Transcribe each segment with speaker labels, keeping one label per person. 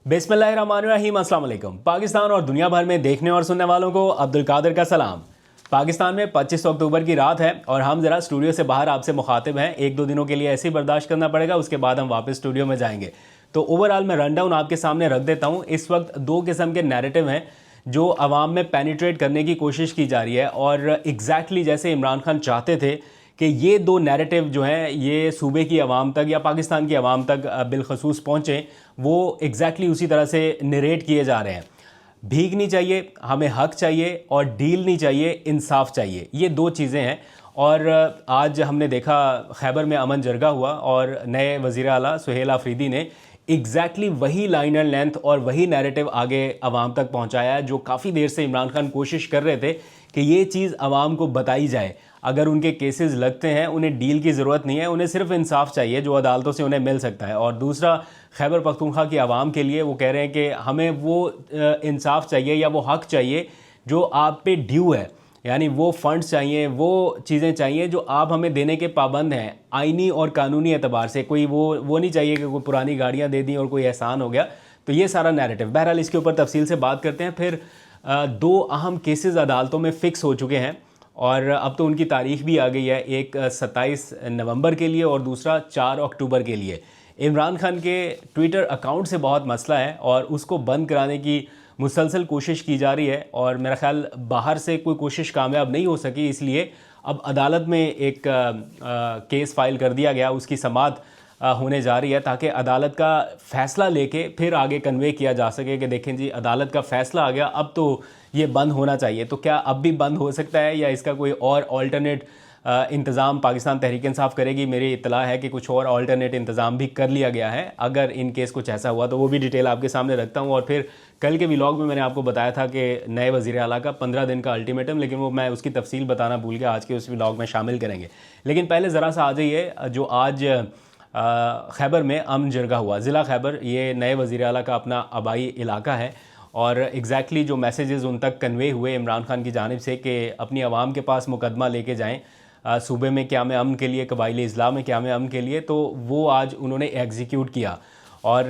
Speaker 1: बिस्मिल्लाहिर्रहमानिर्रहीम, अस्सलाम वालेकुम। पाकिस्तान और दुनिया भर में देखने और सुनने वालों को अब्दुल कादिर का सलाम। पाकिस्तान में 25 अक्टूबर की रात है और हम ज़रा स्टूडियो से बाहर आपसे मुखातिब हैं। एक दो दिनों के लिए ऐसे ही बर्दाश्त करना पड़ेगा, उसके बाद हम वापस स्टूडियो में जाएंगे। तो ओवरऑल मैं रन डाउन आपके सामने रख देता हूँ। इस वक्त दो किस्म के नैरेटिव हैं जो आवाम में पेनिट्रेट करने की कोशिश की जा रही है और एग्जैक्टली जैसे इमरान खान चाहते थे कि ये दो नैरेटिव जो हैं ये सूबे की आवाम तक या पाकिस्तान की आवाम तक बिलखसूस पहुँचें, वो एग्जैक्टली उसी तरह से नरेट किए जा रहे हैं। भीख नहीं चाहिए, हमें हक चाहिए, और डील नहीं चाहिए, इंसाफ चाहिए। ये दो चीज़ें हैं। और आज हमने देखा खैबर में अमन जरगा हुआ और नए वज़ीर आला सुहेल आफरीदी ने एग्जैक्टली वही लाइन एंड लेंथ और वही नैरेटिव आगे आवाम तक पहुंचाया है जो काफ़ी देर से इमरान खान कोशिश कर रहे थे कि ये चीज़ आवाम को बताई जाए। अगर उनके केसेस लगते हैं, उन्हें डील की ज़रूरत नहीं है, उन्हें सिर्फ इंसाफ चाहिए जो अदालतों से उन्हें मिल सकता है। और दूसरा, खैबर पख्तूनख्वा की आवाम के लिए वो कह रहे हैं कि हमें वो इंसाफ चाहिए या वो हक चाहिए जो आप पे ड्यू है, यानी वो फंड्स चाहिए, वो चीज़ें चाहिए जो आप हमें देने के पाबंद हैं आइनी और कानूनी एतबार से। कोई वो नहीं चाहिए कि कोई पुरानी गाड़ियाँ दे दी और कोई एहसान हो गया। तो ये सारा नैरेटिव, बहरहाल इसके ऊपर तफसील से बात करते हैं। फिर दो अहम केसेस अदालतों में फ़िक्स हो चुके हैं और अब तो उनकी तारीख भी आ गई है, एक 27 नवंबर के लिए और दूसरा 4 अक्टूबर के लिए। इमरान खान के ट्विटर अकाउंट से बहुत मसला है और उसको बंद कराने की मुसलसल कोशिश की जा रही है और मेरा ख्याल बाहर से कोई कोशिश कामयाब नहीं हो सकी, इसलिए अब अदालत में एक केस फाइल कर दिया गया, उसकी समाअत होने जा रही है ताकि अदालत का फ़ैसला लेके फिर आगे कन्वे किया जा सके कि देखें जी अदालत का फ़ैसला आ गया, अब तो ये बंद होना चाहिए। तो क्या अब भी बंद हो सकता है या इसका कोई और ऑल्टरनेट इंतज़ाम पाकिस्तान तहरीक इंसाफ करेगी? मेरी इत्तला है कि कुछ और ऑल्टरनेट इंतज़ाम भी कर लिया गया है। अगर इन केस कुछ ऐसा हुआ तो वो भी डिटेल आपके सामने रखता हूँ। और फिर कल के व्लॉग में मैंने आपको बताया था कि नए वज़ीर आला का 15 दिन का अल्टीमेटम, लेकिन वो मैं उसकी तफसील बताना भूल गया, आज के उस व्लॉग में शामिल करेंगे। लेकिन पहले ज़रा सा आ जाइए जो आज खैबर में अमन जरगा हुआ। ज़िला खैबर ये नए वज़ीर आला का अपना आबाई इलाका है और एग्जैक्टली जो मैसेजेस उन तक कन्वे हुए इमरान खान की जानिब से कि अपनी आवाम के पास मुकदमा लेके जाएं सूबे में क़याम अमन के लिए, कबाइल इस्लाम में क़याम अमन के लिए, तो वो आज उन्होंने एग्जीक्यूट किया। और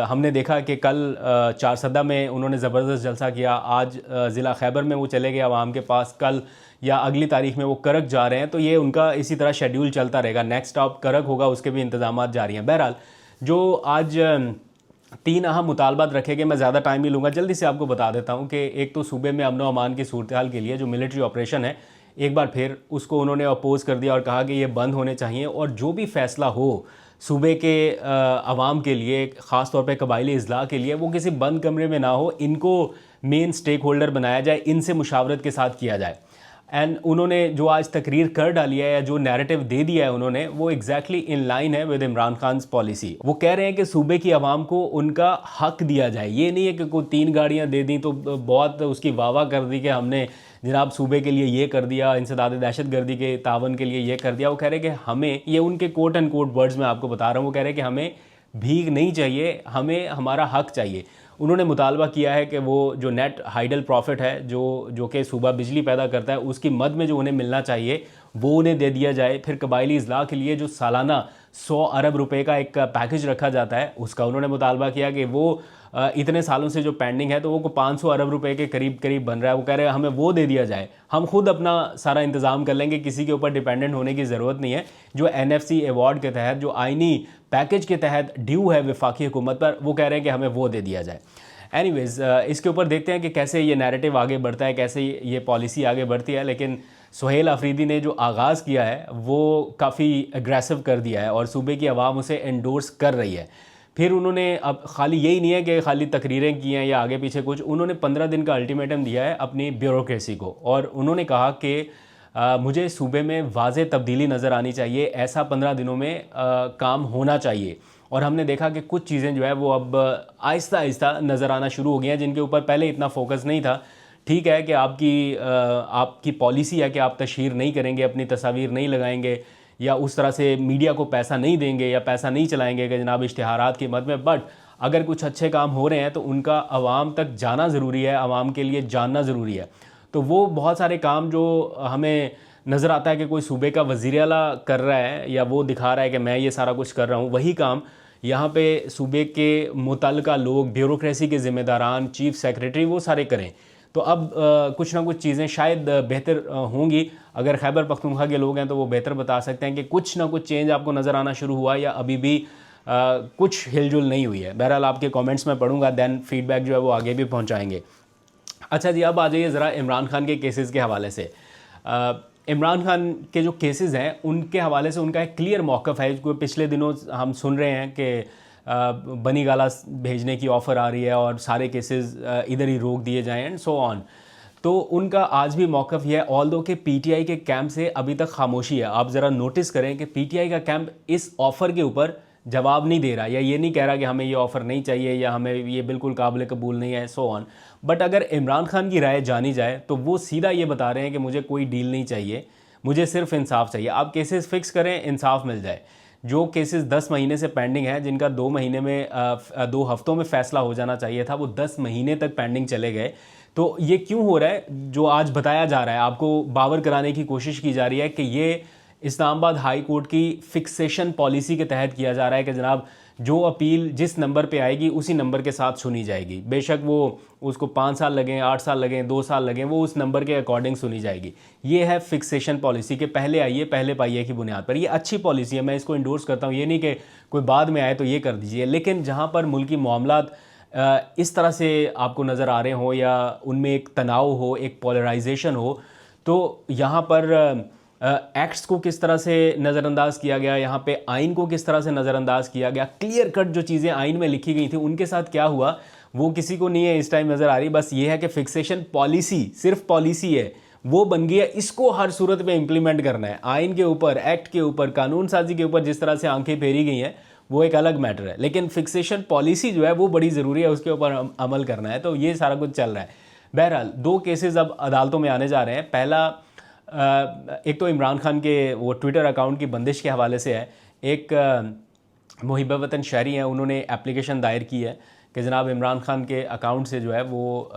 Speaker 1: हमने देखा कि कल चारसदा में उन्होंने ज़बरदस्त जलसा किया। आज ज़िला खैबर में वो चले गए आवाम के पास, कल या अगली तारीख में वो करक जा रहे हैं। तो ये उनका इसी तरह शेड्यूल चलता रहेगा। नेक्स्ट स्टॉप करक होगा, उसके भी इंतजाम जारी हैं। बहरहाल जो आज 3 अहम मुतालबात रखे गए, मैं ज़्यादा टाइम नहीं लूँगा, जल्दी से आपको बता देता हूँ कि एक तो सूबे में अमन व अमान की सूरत हाल के लिए जो मिलिट्री ऑपरेशन है, एक बार फिर उसको उन्होंने अपोज़ कर दिया और कहा कि ये बंद होने चाहिए और जो भी फ़ैसला हो सूबे के अवाम के लिए, ख़ास तौर पे कबाइली इज़लाह के लिए, वो किसी बंद कमरे में ना हो, इनको मेन स्टेक होल्डर बनाया जाए, इनसे मुशावरत के साथ किया जाए। एंड उन्होंने जो आज तकरीर कर डाली है या जो नैरेटिव दे दिया है उन्होंने, वो एग्जैक्टली इन लाइन है विद इमरान खान पॉलिसी। वो कह रहे हैं कि सूबे की आवाम को उनका हक दिया जाए। ये नहीं है कि कोई 3 गाड़ियाँ दे दी तो बहुत उसकी वाह कर दी कि हमने जनाब सूबे के लिए ये कर दिया, इंसदाद दहशत गर्दी के तावन के लिए ये कर दिया। वो कह रहे हैं कि हमें, ये उनके कोट एंड कोट वर्ड्स में आपको बता रहा हूँ, वो कह रहे हैं कि हमें भीख नहीं चाहिए, हमें हमारा हक चाहिए। उन्होंने मुतालबा किया है कि वो जो नेट हाइडल प्रॉफिट है जो कि सूबा बिजली पैदा करता है, उसकी मद में जो उन्हें मिलना चाहिए वो उन्हें दे दिया जाए। फिर कबाइली इज़लाह के लिए जो सालाना 100 अरब रुपए का एक पैकेज रखा जाता है, उसका उन्होंने मुतालबा किया कि वो इतने सालों से जो पेंडिंग है तो वो 500 अरब रुपए के करीब बन रहा है। वो कह रहे हैं हमें वो दे दिया जाए, हम खुद अपना सारा इंतज़ाम कर लेंगे, किसी के ऊपर डिपेंडेंट होने की ज़रूरत नहीं है। जो NFC अवार्ड के तहत, जो आइनी पैकेज के तहत ड्यू है वफाकी हुकूमत पर, वो कह रहे हैं कि हमें वो दे दिया जाए। एनीवेज़ इसके ऊपर देखते हैं कि कैसे ये नैरेटिव आगे बढ़ता है, कैसे ये पॉलिसी आगे बढ़ती है। लेकिन सुहेल आफरीदी ने जो आगाज़ किया है वो काफ़ी एग्रेसिव कर दिया है और सूबे की आवाम उसे एंडोर्स कर रही है। फिर उन्होंने अब खाली यही नहीं है कि खाली तकरीरें की हैं या आगे पीछे कुछ, उन्होंने 15 दिन का अल्टीमेटम दिया है अपनी ब्यूरोक्रेसी को और उन्होंने कहा कि मुझे सूबे में वाज़े तब्दीली नज़र आनी चाहिए, ऐसा 15 दिनों में काम होना चाहिए। और हमने देखा कि कुछ चीज़ें जो है वो अब आहिस्ता आहिस्ता नज़र आना शुरू हो गई हैं जिनके ऊपर पहले इतना फोकस नहीं था। ठीक है कि आपकी पॉलिसी है कि आप तशहीर नहीं करेंगे, अपनी तस्वीर नहीं लगाएंगे या उस तरह से मीडिया को पैसा नहीं देंगे या पैसा नहीं चलाएंगे कि जनाब इश्तिहारात की मद में, बट अगर कुछ अच्छे काम हो रहे हैं तो उनका आवाम तक जाना ज़रूरी है, आवाम के लिए जानना ज़रूरी है। तो वो बहुत सारे काम जो हमें नज़र आता है कि कोई सूबे का वज़ीर आला कर रहा है या वो दिखा रहा है कि मैं ये सारा कुछ कर रहा हूँ, वही काम यहाँ पे सूबे के मुतल्लिका लोग, ब्यूरोक्रेसी के ज़िम्मेदारान, चीफ सेक्रेटरी, वो सारे करें। तो अब कुछ ना कुछ चीज़ें शायद बेहतर होंगी। अगर खैबर पख्तूनख्वा के लोग हैं तो वो बेहतर बता सकते हैं कि कुछ ना कुछ चेंज आपको नज़र आना शुरू हुआ या अभी भी कुछ हिलजुल नहीं हुई है। बहरहाल आपके कमेंट्स में पढ़ूंगा, दैन फीडबैक जो है वो आगे भी पहुंचाएंगे। अच्छा जी, अब आ जाइए ज़रा इमरान खान के केसेस के हवाले से। इमरान खान के जो केसेस हैं उनके हवाले से उनका एक क्लियर मौक़िफ़ है। जो पिछले दिनों हम सुन रहे हैं कि बनी गाला भेजने की ऑफ़र आ रही है और सारे केसेस इधर ही रोक दिए जाएँ एंड सो ऑन। तो उनका आज भी मौक़िफ़ यह है, ऑल्दो के पीटीआई के कैंप से अभी तक खामोशी है। आप ज़रा नोटिस करें कि पीटीआई का कैंप इस ऑफ़र के ऊपर जवाब नहीं दे रहा, या ये नहीं कह रहा कि हमें ये ऑफ़र नहीं चाहिए या हमें ये बिल्कुल काबिल कबूल नहीं है, सो ऑन। बट अगर इमरान खान की राय जानी जाए तो वो सीधा ये बता रहे हैं कि मुझे कोई डील नहीं चाहिए, मुझे सिर्फ इंसाफ चाहिए। आप केसेस फिक्स करें, इंसाफ मिल जाए। जो केसेस 10 महीने से पेंडिंग है, जिनका 2 महीने में 2 हफ्तों में फ़ैसला हो जाना चाहिए था, वो 10 महीने तक पेंडिंग चले गए। तो ये क्यों हो रहा है? जो आज बताया जा रहा है, आपको बावर कराने की कोशिश की जा रही है कि ये इस्लामाबाद हाई कोर्ट की फिक्सेशन पॉलिसी के तहत किया जा रहा है कि जनाब जो अपील जिस नंबर पे आएगी उसी नंबर के साथ सुनी जाएगी। बेशक वो उसको 5 साल लगें, 8 साल लगें, 2 साल लगें, वो उस नंबर के अकॉर्डिंग सुनी जाएगी। ये है फिक्सेशन पॉलिसी के पहले आइए पहले पाइए की बुनियाद पर। ये अच्छी पॉलिसी है, मैं इसको इंडोर्स करता हूँ। ये नहीं कि कोई बाद में आए तो ये कर दीजिए, लेकिन जहाँ पर मुल्की मामलात इस तरह से आपको नज़र आ रहे हो या उनमें एक तनाव हो, एक पोलराइजेशन हो, तो यहाँ पर एक्ट्स को किस तरह से नज़रअंदाज किया गया, यहाँ पे आइन को किस तरह से नज़रअंदाज किया गया, क्लियर कट जो चीज़ें आइन में लिखी गई थी उनके साथ क्या हुआ वो किसी को नहीं है इस टाइम नज़र आ रही। बस ये है कि फिक्सेशन पॉलिसी सिर्फ पॉलिसी है, वो बन गई है, इसको हर सूरत में इम्प्लीमेंट करना है। आइन के ऊपर, एक्ट के ऊपर, कानून साजी के ऊपर जिस तरह से आंखें फेरी गई हैं वो एक अलग मैटर है, लेकिन फिक्सेशन पॉलिसी जो है वो बड़ी ज़रूरी है, उसके ऊपर अमल करना है। तो ये सारा कुछ चल रहा है। बहरहाल 2 केसेस अब अदालतों में आने जा रहे हैं। पहला एक तो इमरान खान के वो ट्विटर अकाउंट की बंदिश के हवाले से है। एक मुहिब वतन शहरी हैं, उन्होंने एप्लीकेशन दायर की है कि जनाब इमरान खान के अकाउंट से जो है वो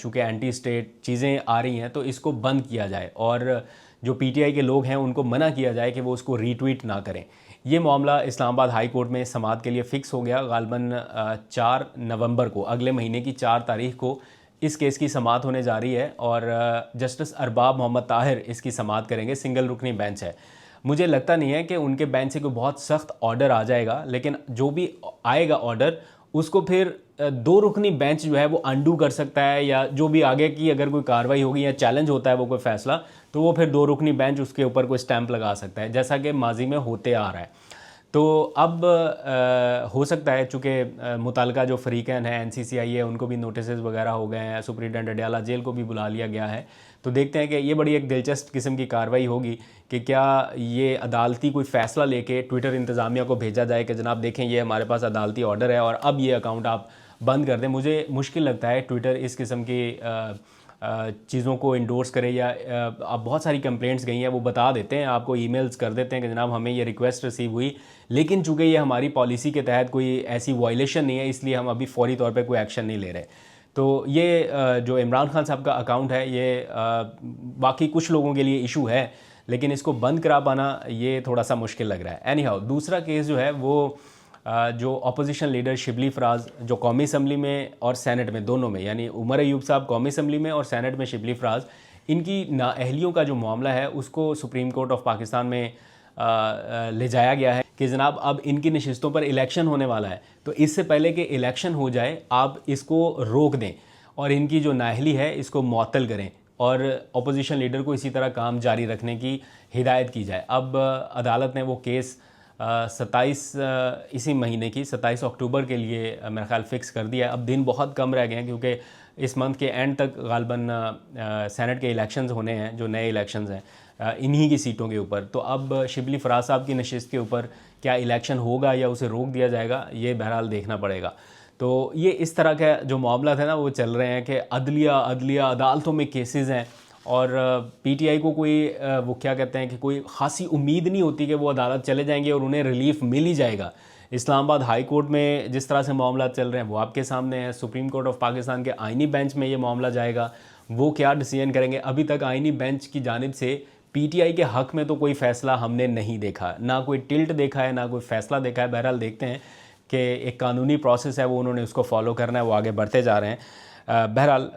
Speaker 1: चूँकि एंटी स्टेट चीज़ें आ रही हैं तो इसको बंद किया जाए और जो पीटीआई के लोग हैं उनको मना किया जाए कि वो उसको रीट्वीट ना करें। ये मामला इस्लामाबाद हाई कोर्ट में समाअत के लिए फ़िक्स हो गया। गालबन 4 नवंबर को, अगले महीने की 4 तारीख को इस केस की समाअत होने जा रही है और जस्टिस अरबाब मोहम्मद ताहिर इसकी समाअत करेंगे। सिंगल रुकनी बेंच है। मुझे लगता नहीं है कि उनके बेंच से कोई बहुत सख्त ऑर्डर आ जाएगा, लेकिन जो भी आएगा ऑर्डर उसको फिर 2 रुकनी बेंच जो है वो अंडू कर सकता है, या जो भी आगे की अगर कोई कार्रवाई होगी या चैलेंज होता है वो कोई फैसला, तो वो फिर 2 रुकनी बेंच उसके ऊपर कोई स्टैंप लगा सकता है, जैसा कि माजी में होते आ रहा है। तो अब हो सकता है चूँकि मुताल्लिका जो फ़रीक़ैन है, एनसीसीआई है, उनको भी नोटिसेस वगैरह हो गए हैं, सुप्रीटेंडेंट अडयाला जेल को भी बुला लिया गया है। तो देखते हैं कि ये बड़ी एक दिलचस्प किस्म की कार्रवाई होगी कि क्या ये अदालती कोई फ़ैसला लेके ट्विटर इंतज़ामिया को भेजा जाए कि जनाब देखें ये हमारे पास अदालती ऑर्डर है और अब ये अकाउंट आप बंद कर दें। मुझे मुश्किल लगता है ट्विटर इस किस्म की चीज़ों को इंडोर्स करे, या अब बहुत सारी कंप्लेंट्स गई हैं, वो बता देते हैं, आपको ईमेल्स कर देते हैं कि जनाब हमें ये रिक्वेस्ट रिसीव हुई, लेकिन चूँकि ये हमारी पॉलिसी के तहत कोई ऐसी वायलेशन नहीं है इसलिए हम अभी फ़ौरी तौर पे कोई एक्शन नहीं ले रहे। तो ये जो इमरान खान साहब का अकाउंट है ये बाकी कुछ लोगों के लिए इशू है, लेकिन इसको बंद करा पाना ये थोड़ा सा मुश्किल लग रहा है। एनी हाउ, दूसरा केस जो है वो जो अपोजिशन लीडर शिबली फराज, जो कौमी असम्बली में और सेनेट में दोनों में, यानी उमर अयूब साहब कौमी असम्बली में और सेनेट में शिबली फराज, इनकी नाअहलियों का जो मामला है उसको सुप्रीम कोर्ट ऑफ पाकिस्तान में ले जाया गया है कि जनाब अब इनकी नशिस्तों पर इलेक्शन होने वाला है, तो इससे पहले कि इलेक्शन हो जाए आप इसको रोक दें और इनकी जो नाअहली है इसको मुअत्तल करें और अपोजिशन लीडर को इसी तरह काम जारी रखने की हिदायत की जाए। अब अदालत ने वो केस 27 इसी महीने की 27 अक्टूबर के लिए मेरा ख्याल फ़िक्स कर दिया है। अब दिन बहुत कम रह गए हैं क्योंकि इस मंथ के एंड तक गालबन सेनेट के इलेक्शंस होने हैं, जो नए इलेक्शंस हैं इन्हीं की सीटों के ऊपर। तो अब शिबली फराज साहब की नशिस्त के ऊपर क्या इलेक्शन होगा या उसे रोक दिया जाएगा, ये बहरहाल देखना पड़ेगा। तो ये इस तरह का जो मामला है ना वो चल रहे हैं कि अदलिया अदालतों में केसेस हैं और पीटीआई को कोई वो क्या कहते हैं कि कोई ख़ासी उम्मीद नहीं होती कि वो अदालत चले जाएंगे और उन्हें रिलीफ मिल ही जाएगा। इस्लामाबाद हाई कोर्ट में जिस तरह से मामला चल रहे हैं वो आपके सामने है। सुप्रीम कोर्ट ऑफ पाकिस्तान के आइनी बेंच में ये मामला जाएगा, वो क्या डिसीजन करेंगे। अभी तक आइनी बेंच की जानिब से पीटीआई के हक़ में तो कोई फ़ैसला हमने नहीं देखा, ना कोई टिल्ट देखा है, ना कोई फ़ैसला देखा है। बहरहाल देखते हैं कि एक कानूनी प्रोसेस है वो उन्होंने उसको फॉलो करना है, वो आगे बढ़ते जा रहे हैं। बहरहाल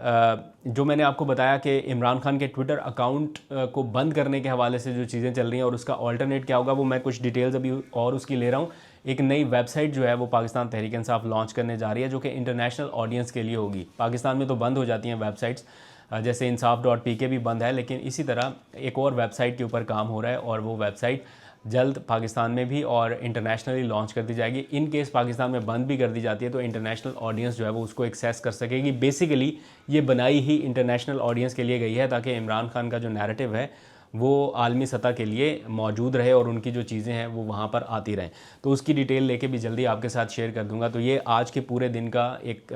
Speaker 1: जो मैंने आपको बताया कि इमरान खान के ट्विटर अकाउंट को बंद करने के हवाले से जो चीज़ें चल रही हैं और उसका ऑल्टरनेट क्या होगा, वो मैं कुछ डिटेल्स अभी और उसकी ले रहा हूँ। एक नई वेबसाइट जो है वो पाकिस्तान तहरीक इंसाफ लॉन्च करने जा रही है, जो कि इंटरनेशनल ऑडियंस के लिए होगी। पाकिस्तान में तो बंद हो जाती हैं वेबसाइट्स, जैसे इंसाफ.pk भी बंद है, लेकिन इसी तरह एक और वेबसाइट के ऊपर काम हो रहा है और वो वेबसाइट जल्द पाकिस्तान में भी और इंटरनेशनली लॉन्च कर दी जाएगी। इन केस पाकिस्तान में बंद भी कर दी जाती है तो इंटरनेशनल ऑडियंस जो है वो उसको एक्सेस कर सकेगी। बेसिकली ये बनाई ही इंटरनेशनल ऑडियंस के लिए गई है ताकि इमरान खान का जो नैरेटिव है वो आलमी सतह के लिए मौजूद रहे और उनकी जो चीज़ें हैं वो वहाँ पर आती रहें। तो उसकी डिटेल लेके भी जल्दी आपके साथ शेयर कर दूंगा। तो ये आज के पूरे दिन का एक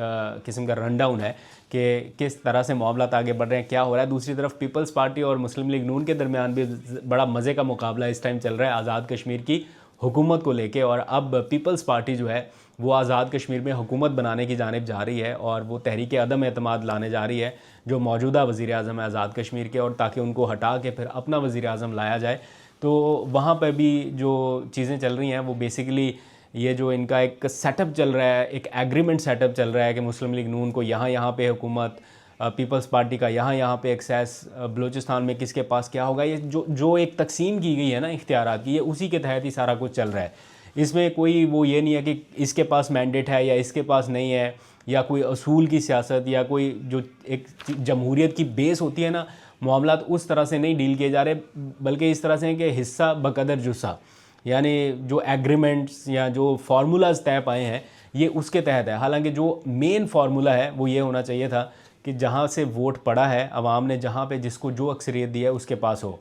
Speaker 1: किस्म का रन डाउन है कि किस तरह से मामला आगे बढ़ रहे हैं, क्या हो रहा है। दूसरी तरफ पीपल्स पार्टी और मुस्लिम लीग नून के दरमियान भी बड़ा मज़े का मुकाबला इस टाइम चल रहा है आज़ाद कश्मीर की हुकूमत को लेके। और अब पीपल्स पार्टी जो है वो आज़ाद कश्मीर में हुकूमत बनाने की जानिब जा रही है और वो तहरीक अदम एतमाद लाने जा रही है जो मौजूदा वज़ीर आज़म है आज़ाद कश्मीर के, और ताकि उनको हटा के फिर अपना वज़ीर आज़म लाया जाए। तो वहाँ पर भी जो चीज़ें चल रही हैं वो बेसिकली ये जो इनका एक सेटअप चल रहा है, एक एग्रीमेंट सेटअप चल रहा है कि मुस्लिम लीग नून को यहाँ पे हुकूमत, पीपल्स पार्टी का यहाँ पे एक्सेस, बलूचिस्तान में किसके पास क्या होगा, ये जो एक तकसीम की गई है ना इख्तियारात की, ये उसी के तहत ही सारा कुछ चल रहा है। इसमें कोई वो ये नहीं है कि इसके पास मैंडेट है या इसके पास नहीं है, या कोई असूल की सियासत या कोई जो एक जमहूरियत की बेस होती है ना, मामला उस तरह से नहीं डील किए जा रहे, बल्कि इस तरह से है कि हिस्सा बकदर जुस्सा, यानी जो एग्रीमेंट्स या जो फार्मूलाज तय पाए हैं ये उसके तहत है। हालांकि जो मेन फार्मूला है वो ये होना चाहिए था कि जहाँ से वोट पड़ा है अवाम ने, जहाँ पे जिसको जो अक्सरियत दी है उसके पास हो।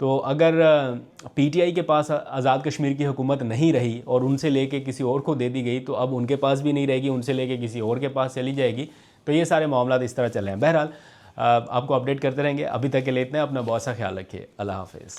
Speaker 1: तो अगर पीटीआई के पास आज़ाद कश्मीर की हुकूमत नहीं रही और उनसे लेके किसी और को दे दी गई तो अब उनके पास भी नहीं रहेगी, उनसे लेके किसी और के पास चली जाएगी। तो ये सारे मामला इस तरह चल रहे हैं। बहरहाल आपको अपडेट करते रहेंगे। अभी तक के लिए इतना, अपना बहुत सा ख्याल रखिए। अल्लाह हाफिज़।